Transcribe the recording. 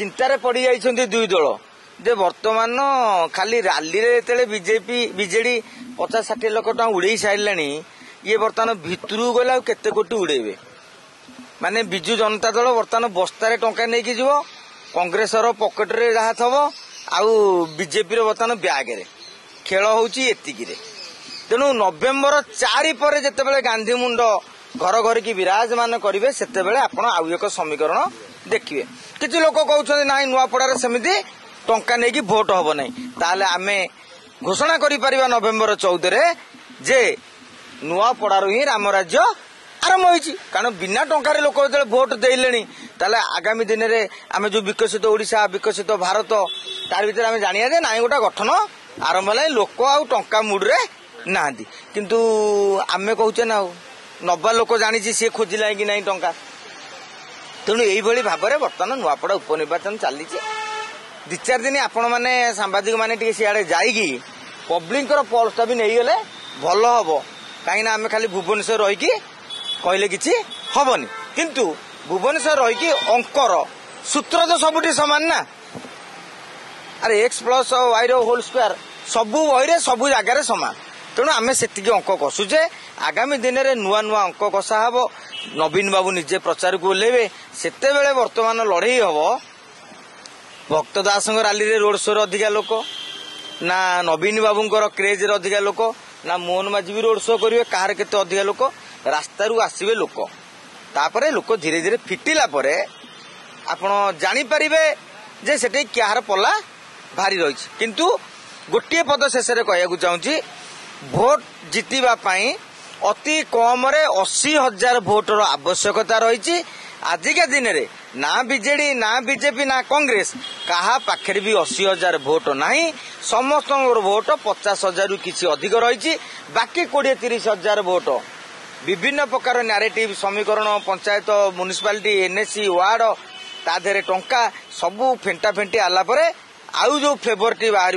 चिंतार पड़ी जाइछन्ति दुई दल जे वर्तमान खाली रैली रे बीजेपी बीजेडी 50-60 लाख टका उड़े सारे ये बर्तमान भितरू गला केते कोटी उड़ेबे माने बिजु जनता दल बर्तमान बस्तारे टंका नहीं जीव कांग्रेस पकेट रे जहाँ थब आउ बीजेपी बर्तमान ब्याग रे खेल होउची एतिकी रे तेणु नवेम्बर 4 पर जितेबाला गांधी मुंड घर घर की विराजमान करेंगे से आउ एक समीकरण देखिए किसी लोक कहते ना नुआपड़ार सेमती टंका नहीं भोट हम ना ताले आमे घोषणा कर नवेम्बर 14 जे नुआपड़ार ही राम राज्य आरंभ होती कारण बिना टंकार लोक जो भोट देले आगामी दिन में आम जो विकसित ओडिशा विकसित भारत तार भर आम जाना जे ना गोटा गठन आरंभ है लोक आउ टंका मुड्रे ना किंतु आमे कहचे ना नब्बा लोक जानी सी खोजिला कि नहीं टंका तेणु यही भाव में बर्तमान नुआपड़ा उपनिर्वाचन चली 2-4 दिन आपण मैंने सांबादिक मैंने सियाड़े जाइकी पब्लिक पल्सटा भी नहीं गले भल हम कहीं आम खाली भुवनेश्वर रहीकि कहले किसी हेनी किंतु भुवनेश्वर रहीकि अंकर सूत्र तो सबुठी सामान ना अरे x + y होल स्क्वायर सबू वही सबू जगार सामान तेणु आम से अंक कसुचे आगामी दिन में नुआ नुआ अंक कषा हम नवीन बाबू निजे प्रचार को ओह्लेबे सेते बेले वर्तमान लड़े हम भक्त दास रैली रे रोड शो अधिका लोक ना नवीन बाबू क्रेज अधिका लोक ना मोहन माझी भी रोड शो करेंगे कहार केते अधिका लोक रास्तारू आसवे लोक तापरे लोक धीरे धीरे फिटिला परे आपण जानी परिबे जे सेठी क्यार पल्ला भारी रही किंतु गोटे पद शेष कहू चाहूँगी भोट जितवा अति कम 80,000 भोटर आवश्यकता रही आजिका दिन में ना बीजेडी ना बीजेपी ना कांग्रेस कहा पाखे भी 80,000 भोट नहीं समस्त भोट 50,000 किसी अधिक रही बाकी 20-30,000 भोट विभिन्न प्रकार नैरेटिव समीकरण पंचायत म्युनिसिपालिटी एनएससी वार्ड ता देहरे टंका सबू फेंटा फेंटी आला परे आउ जो फेवर टी बाहर